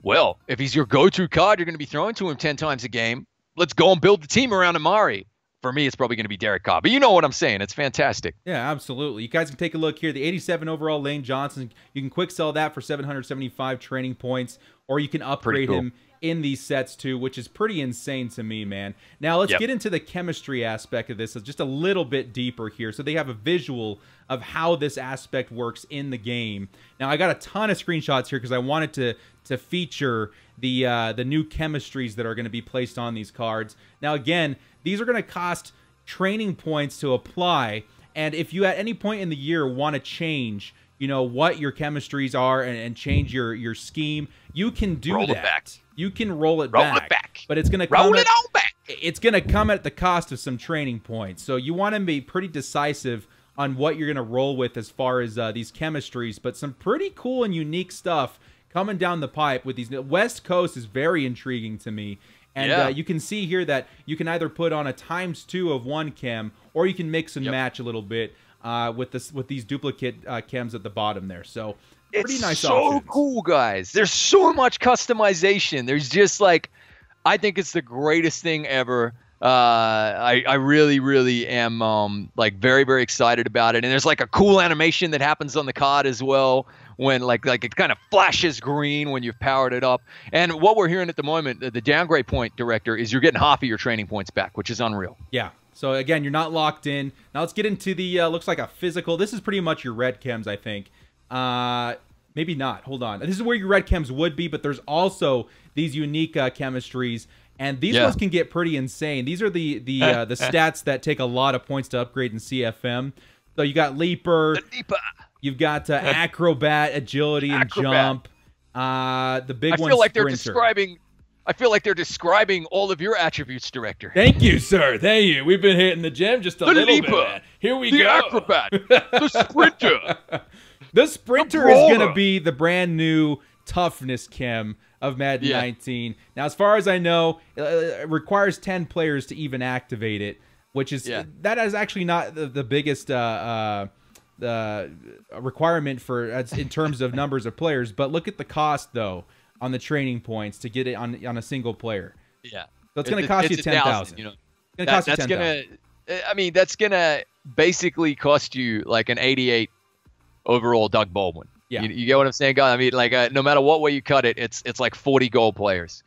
Well, if he's your go-to card, you're going to be throwing to him 10 times a game. Let's go and build the team around Amari. For me, it's probably going to be Derek Carr. But you know what I'm saying. It's fantastic. Yeah, absolutely. You guys can take a look here. The 87 overall Lane Johnson, you can quick sell that for 775 training points, or you can upgrade him in these sets too, which is pretty insane to me, man. Now, let's get into the chemistry aspect of this just a little bit deeper here. So they have a visual of how this aspect works in the game. Now, I got a ton of screenshots here because I wanted to feature the new chemistries that are going to be placed on these cards. Now, again, these are going to cost training points to apply, and if you at any point in the year want to change, what your chemistries are and change your scheme, you can do that. It back. You can roll it back. But it's going to come back. It's going to come at the cost of some training points. So you want to be pretty decisive on what you're going to roll with as far as these chemistries, but some pretty cool and unique stuff coming down the pipe with these. West Coast is very intriguing to me. And you can see here that you can either put on a ×2 of one chem, or you can mix and match a little bit with these duplicate chems at the bottom there. So pretty nice so options. Cool, guys. There's so much customization. There's just like, I think it's the greatest thing ever. I really, really am like very, very excited about it. And there's like a cool animation that happens on the card as well, when like it kind of flashes green when you've powered it up. And what we're hearing at the moment, the downgrade point, Director, is you're getting half of your training points back, which is unreal. Yeah. So again, you're not locked in. Now let's get into the looks like a physical. This is pretty much your red chems, I think. Maybe not. Hold on. This is where your red chems would be, but there's also these unique chemistries. And these ones can get pretty insane. These are the stats that take a lot of points to upgrade in CFM. So you got Leaper. You've got Acrobat, Agility, and Jump. The big one, Sprinter. I feel like they're describing all of your attributes, Director. Thank you, sir. Thank you. We've been hitting the gym just a little bit. Man. Here we go. The Acrobat. The Sprinter. The Sprinter is going to be the brand new toughness chem of Madden 19. Now, as far as I know, it requires 10 players to even activate it, which is that is actually not the biggest requirement for in terms of numbers of players. But look at the cost though on the training points to get it on a single player. Yeah, so it's going to cost you 10,000. You know, it's going to cost you 10,000. I mean, that's going to basically cost you like an 88 overall Doug Baldwin. Yeah. You get what I'm saying, guys? I mean, like, no matter what way you cut it, it's like 40 goal players.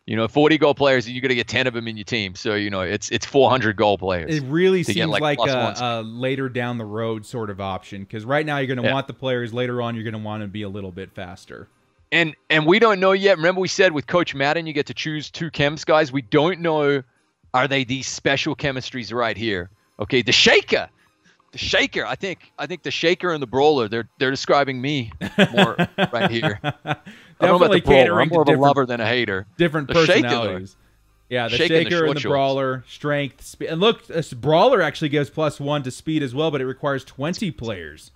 You know, 40 goal players, and you're going to get 10 of them in your team. So, you know, it's 400 goal players. It really seems like a later down the road sort of option, because right now you're going to want the players. Later on, you're going to want to be a little bit faster. And we don't know yet. Remember we said with Coach Madden, you get to choose 2 chems, guys. We don't know, are they these special chemistries right here? Okay, the Shaker. The Shaker, I think the Shaker and the Brawler, they're describing me more right here. Definitely catering to more of a lover than a hater. Different personalities. Yeah, the Shaker and the Brawler, strength, speed. And look, this Brawler actually gives +1 to speed as well, but it requires 20 players.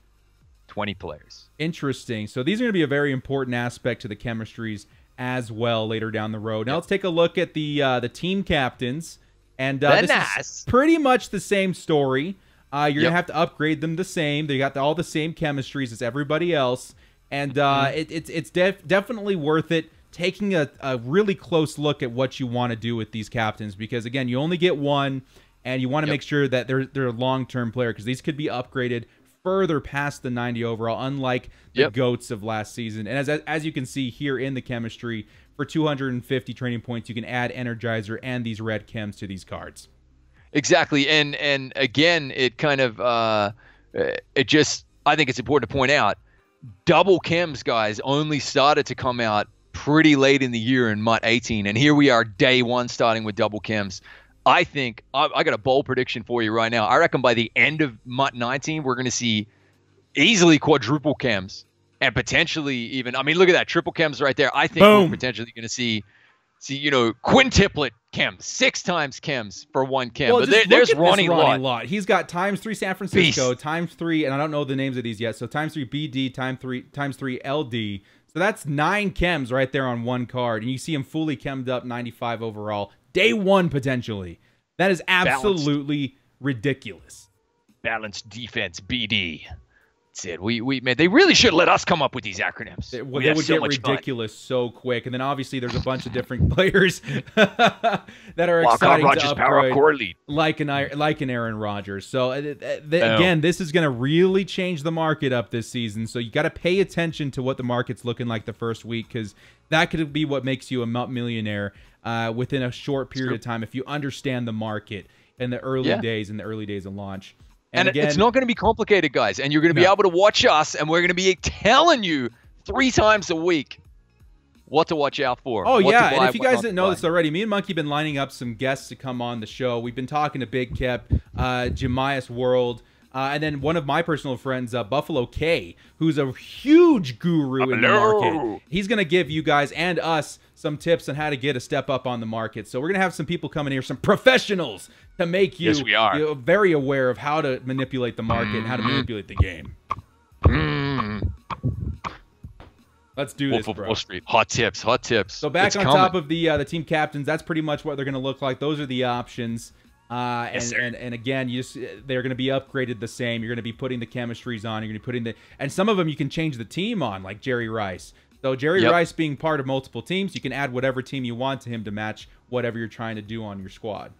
20 players. Interesting. So these are going to be a very important aspect to the chemistries as well later down the road. Now let's take a look at the team captains. And this is pretty much the same story. You're going to have to upgrade them the same. They got all the same chemistries as everybody else. And it's definitely worth it taking a really close look at what you want to do with these captains. Because, again, you only get one, and you want to make sure that they're a long-term player. Because these could be upgraded further past the 90 overall, unlike the GOATs of last season. And as you can see here in the chemistry, for 250 training points, you can add Energizer and these red chems to these cards. Exactly, and again, it kind of I think it's important to point out, double chems, guys, only started to come out pretty late in the year in MUT 18, and here we are, day 1, starting with double chems. I think I got a bold prediction for you right now. I reckon by the end of MUT 19, we're going to see easily quadruple chems, and potentially even, I mean, look at that, triple chems right there. I think we're potentially going to see, you know, quintuplet chems, 6 times chems for 1 chem. Well, but there's Ronnie Lott. He's got ×3 San Francisco, ×3, and I don't know the names of these yet. So ×3 BD, ×3 LD. So that's 9 chems right there on 1 card, and you see him fully chemmed up, 95 overall, day 1 potentially. That is absolutely ridiculous. Balanced defense, BD. It. Man, they really should let us come up with these acronyms. They would get ridiculous so quick, and then obviously there's a bunch of different players that are exciting to upgrade, like an Aaron Rodgers. So again, this is going to really change the market up this season. So you got to pay attention to what the market's looking like the first week, because that could be what makes you a millionaire within a short period of time if you understand the market in the early days, of launch. And again, it's not going to be complicated, guys. And you're going to be able to watch us, and we're going to be telling you 3 times a week what to watch out for. Oh, yeah. And if you guys didn't know this already, me and Monkey have been lining up some guests to come on the show. We've been talking to Big Kep, Jemias World, and then one of my personal friends, Buffalo K, who's a huge guru in the market. He's going to give you guys and us some tips on how to get a step up on the market. So we're going to have some people coming here, some professionals, to make you, very aware of how to manipulate the market and how to manipulate the game. Let's do this, Wolf of bro. Wall Street. Hot tips. Hot tips. So back on top of the team captains, that's pretty much what they're going to look like. Those are the options. And again, they're going to be upgraded the same. You're going to be putting the chemistries on. You're going to be putting and some of them you can change the team on, like Jerry Rice. So Jerry Rice being part of multiple teams, you can add whatever team you want to him to match whatever you're trying to do on your squad.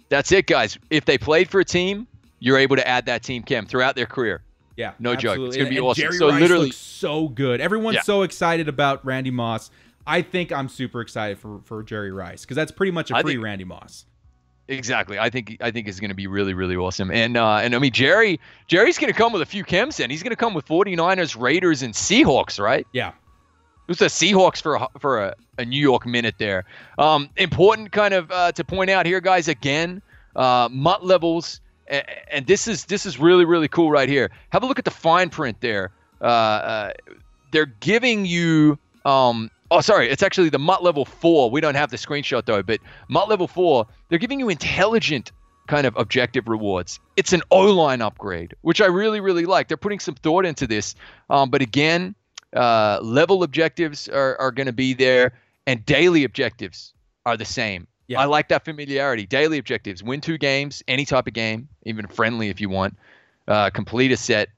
That's it, guys. If they played for a team, you're able to add that team chem throughout their career. Yeah, no joke. It's going to be awesome. Jerry so Rice literally looks so good. Everyone's so excited about Randy Moss. I think I'm super excited for Jerry Rice because that's pretty much a free Randy Moss. Exactly. I think it's going to be really, really awesome. And I mean, Jerry's going to come with a few chems, and he's going to come with 49ers, Raiders, and Seahawks, right? Yeah. It was the Seahawks for a New York minute there. Important kind of to point out here, guys. Again, MUT levels. And this is really, really cool right here. Have a look at the fine print there. They're giving you sorry, it's actually the MUT level 4. We don't have the screenshot though, but MUT level 4, they're giving you intelligent kind of objective rewards. It's an O-line upgrade, which I really, really like. They're putting some thought into this. But again, level objectives are going to be there, and daily objectives are the same. Yeah. I like that familiarity. Daily objectives: win 2 games, any type of game, even friendly if you want. Complete a set,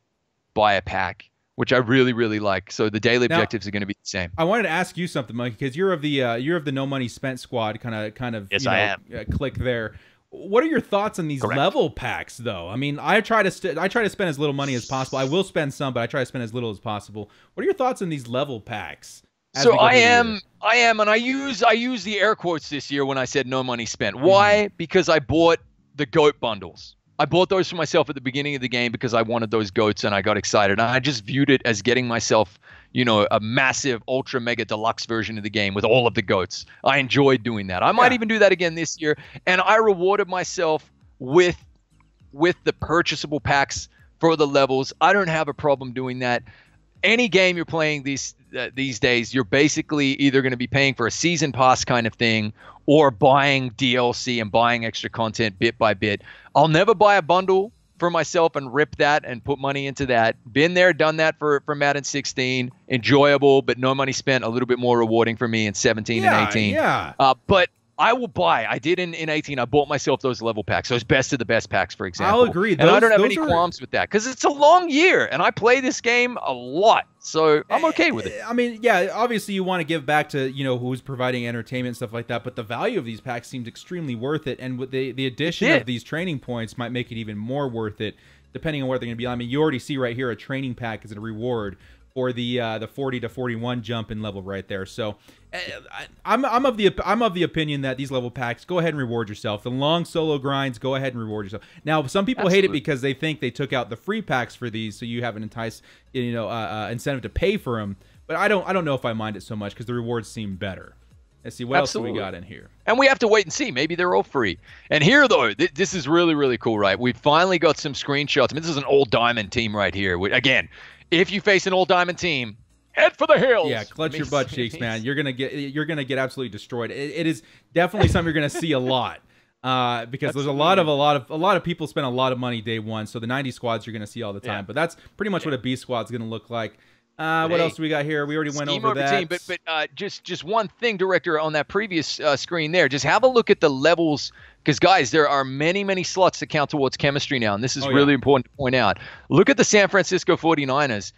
buy a pack, which I really, really like. So the daily objectives are going to be the same. I wanted to ask you something, Mike, because you're of the no money spent squad kind of yes, I am. Click there. What are your thoughts on these level packs, though? I mean, I try to spend as little money as possible. I will spend some, but I try to spend as little as possible. What are your thoughts on these level packs? So I am, and I use the air quotes this year when I said no money spent. Why? Because I bought the GOAT bundles. I bought those for myself at the beginning of the game because I wanted those GOATs and I got excited. And I just viewed it as getting myself, a massive ultra mega deluxe version of the game with all of the GOATs. I enjoyed doing that. I might even do that again this year. And I rewarded myself with the purchasable packs for the levels. I don't have a problem doing that. Any game you're playing these days, you're basically either going to be paying for a season pass kind of thing or buying DLC and buying extra content bit by bit. I'll never buy a bundle for myself and rip that and put money into that. Been there, done that for Madden 16. Enjoyable, but no money spent. A little bit more rewarding for me in 17 and 18. Yeah. But I will buy. I did in 18. I bought myself those level packs, those best of the best packs, for example. I'll agree. And I don't have any qualms with that because it's a long year and I play this game a lot. So I'm okay with it. I mean, yeah, obviously you want to give back to, who's providing entertainment and stuff like that. But the value of these packs seems extremely worth it. And with the addition of these training points might make it even more worth it, depending on where they're going to be. I mean, you already see right here a training pack as a reward for the 40 to 41 jump in level right there. So I'm of the opinion that these level packs, go ahead and reward yourself. The long solo grinds, go ahead and reward yourself. Now, some people hate it because they think they took out the free packs for these, so you have an incentive to pay for them. But I don't know if I mind it so much because the rewards seem better. Let's see what else we got in here. And we have to wait and see. Maybe they're all free. And here, though, this is really, really cool, right? We finally got some screenshots. I mean, this is an old diamond team right here. Again, if you face an old diamond team, head for the hills. Yeah, clutch your butt cheeks, man. You're gonna get absolutely destroyed. It is definitely something you're gonna see a lot because there's a lot of people spend a lot of money day one. So the 90 squads you're gonna see all the time. But that's pretty much what a B squad's gonna look like. What else do we got here? We already went over that. Team, but just one thing, Director, on that previous screen there. Just have a look at the levels, because guys, there are many slots that count towards chemistry now, and this is really important to point out. Look at the San Francisco 49ers.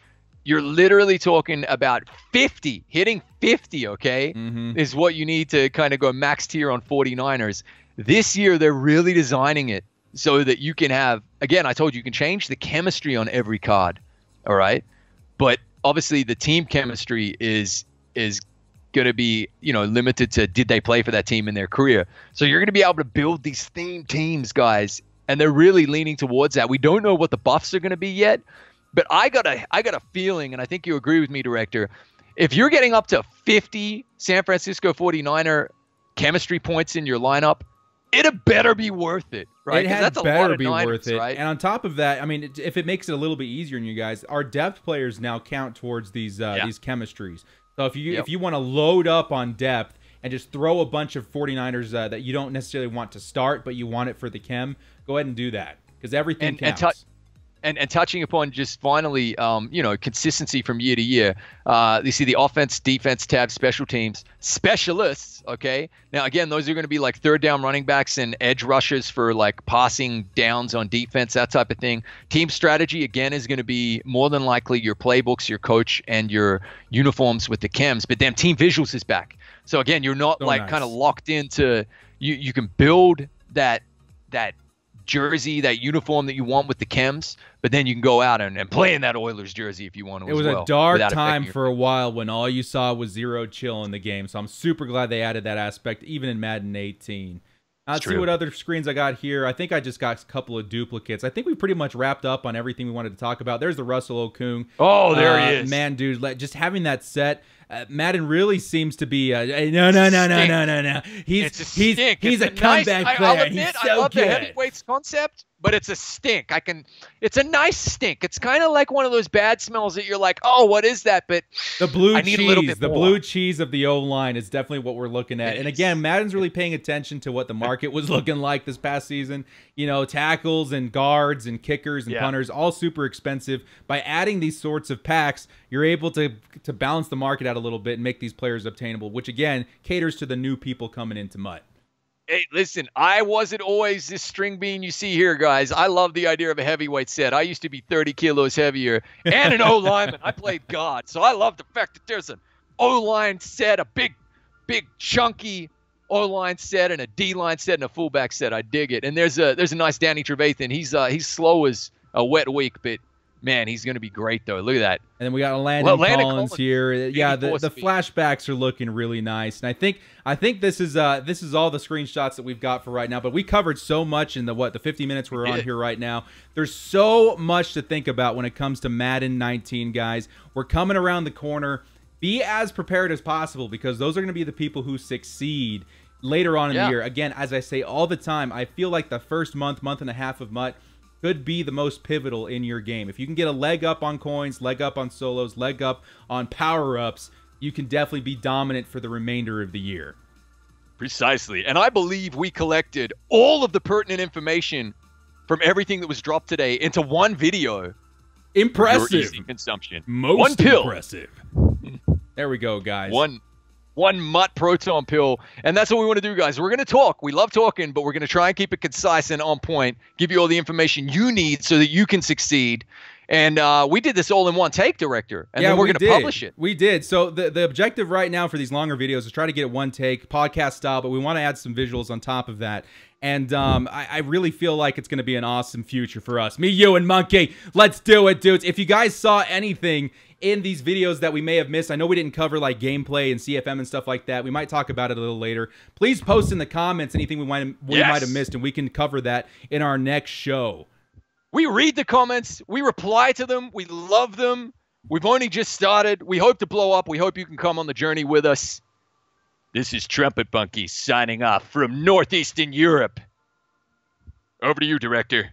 You're literally talking about 50, hitting 50, okay, is what you need to kind of go max tier on 49ers. This year, they're really designing it so that you can have, again, I told you can change the chemistry on every card, all right? But obviously, the team chemistry is going to be, limited to did they play for that team in their career. So you're going to be able to build these theme teams, guys, and they're really leaning towards that. We don't know what the buffs are going to be yet, but I got a feeling, and I think you agree with me, Director, if you're getting up to 50 San Francisco 49er chemistry points in your lineup, it better be worth it, right? It had better be worth it. Right? And on top of that, I mean, if it makes it a little bit easier on you guys, our depth players now count towards these chemistries. So if you want to load up on depth and just throw a bunch of 49ers that you don't necessarily want to start, but you want it for the chem, go ahead and do that because everything counts. and touching upon just finally, consistency from year to year. You see the offense, defense tab, special teams, specialists. Okay. Now, again, those are going to be like third down running backs and edge rushers for like passing downs on defense, that type of thing. Team strategy, again, is going to be more than likely your playbooks, your coach, and your uniforms with the chems. But then team visuals is back. So again, you're not kind of locked into, you can build that jersey, that uniform that you want with the chems, but then you can go out and play in that Oilers jersey if you want to. It was a dark time for a while when all you saw was zero chill in the game. So I'm super glad they added that aspect, even in Madden 18. Let's see what other screens I got here. I think I just got a couple of duplicates. I think we pretty much wrapped up on everything we wanted to talk about. There's the Russell Okung. Oh, there he is. Man, dude, just having that set. Madden really seems to be no. He's a comeback player. I'll admit, I love the heavyweights concept, but it's a stink. It's a nice stink. It's kind of like one of those bad smells that you're like, oh, what is that? But the blue cheese, the blue cheese of the O-line is definitely what we're looking at. And again, Madden's really paying attention to what the market was looking like this past season. You know, tackles and guards and kickers and punters, all super expensive. By adding these sorts of packs, you're able to balance the market out a little bit and make these players obtainable, which again caters to the new people coming into MUT. Hey, listen, I wasn't always this string bean you see here, guys. I love the idea of a heavyweight set. I used to be 30 kilos heavier and an O-lineman. I played guard, so I love the fact that there's an O-line set, a big, chunky O-line set, and a D-line set, and a fullback set. I dig it. And there's a nice Danny Trevathan. He's slow as a wet week, but man, he's going to be great, though. Look at that. And then we got Landon Collins here. Yeah, the flashbacks are looking really nice. And I think this is all the screenshots that we've got for right now. But we covered so much in the 50 minutes we're on here right now. There's so much to think about when it comes to Madden 19, guys. We're coming around the corner. Be as prepared as possible, because those are going to be the people who succeed later on in the year. Again, as I say all the time, I feel like the first month and a half of MUT could be the most pivotal in your game. If you can get a leg up on coins, leg up on solos, leg up on power-ups, you can definitely be dominant for the remainder of the year. Precisely. And I believe we collected all of the pertinent information from everything that was dropped today into one video. Impressive. Your easy consumption. Most one pill. Impressive. There we go, guys. One MUT proton pill. And that's what we want to do, guys. We're going to talk. We love talking, but we're going to try and keep it concise and on point, give you all the information you need so that you can succeed. And we did this all in one take, Director. And then we're going to publish it. We did. So the objective right now for these longer videos is try to get it one take, podcast style, but we want to add some visuals on top of that. And I really feel like it's going to be an awesome future for us. Me, you, and Monkey. Let's do it, dudes. If you guys saw anything in these videos that we may have missed, I know we didn't cover like gameplay and CFM and stuff like that. We might talk about it a little later. Please post in the comments anything we might have missed, and we can cover that in our next show. We read the comments. We reply to them. We love them. We've only just started. We hope to blow up. We hope you can come on the journey with us. This is Trumpetmonkey signing off from Northeastern Europe. Over to you, Director.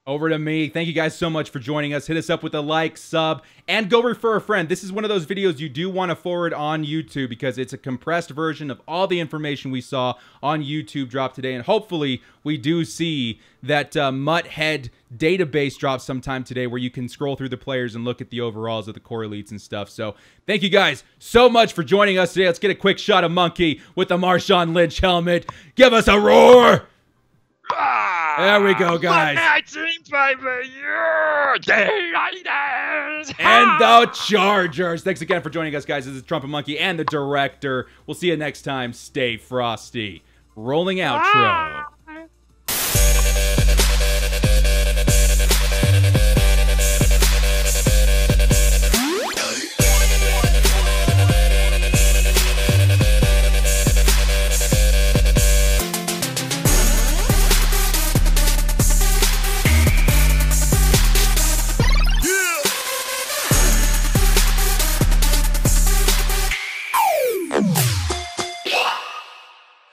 Over to me. Thank you guys so much for joining us. Hit us up with a like, sub, and go refer a friend. This is one of those videos you do want to forward on YouTube, because it's a compressed version of all the information we saw on YouTube drop today. And hopefully we do see that MUT Head database drop sometime today, where you can scroll through the players and look at the overalls of the core elites and stuff. So thank you guys so much for joining us today. Let's get a quick shot of Monkey with the Marshawn Lynch helmet. Give us a roar. There we go, guys. And the Chargers. Thanks again for joining us, guys. This is Trumpetmonkey and the Director. We'll see you next time. Stay frosty. Rolling outro.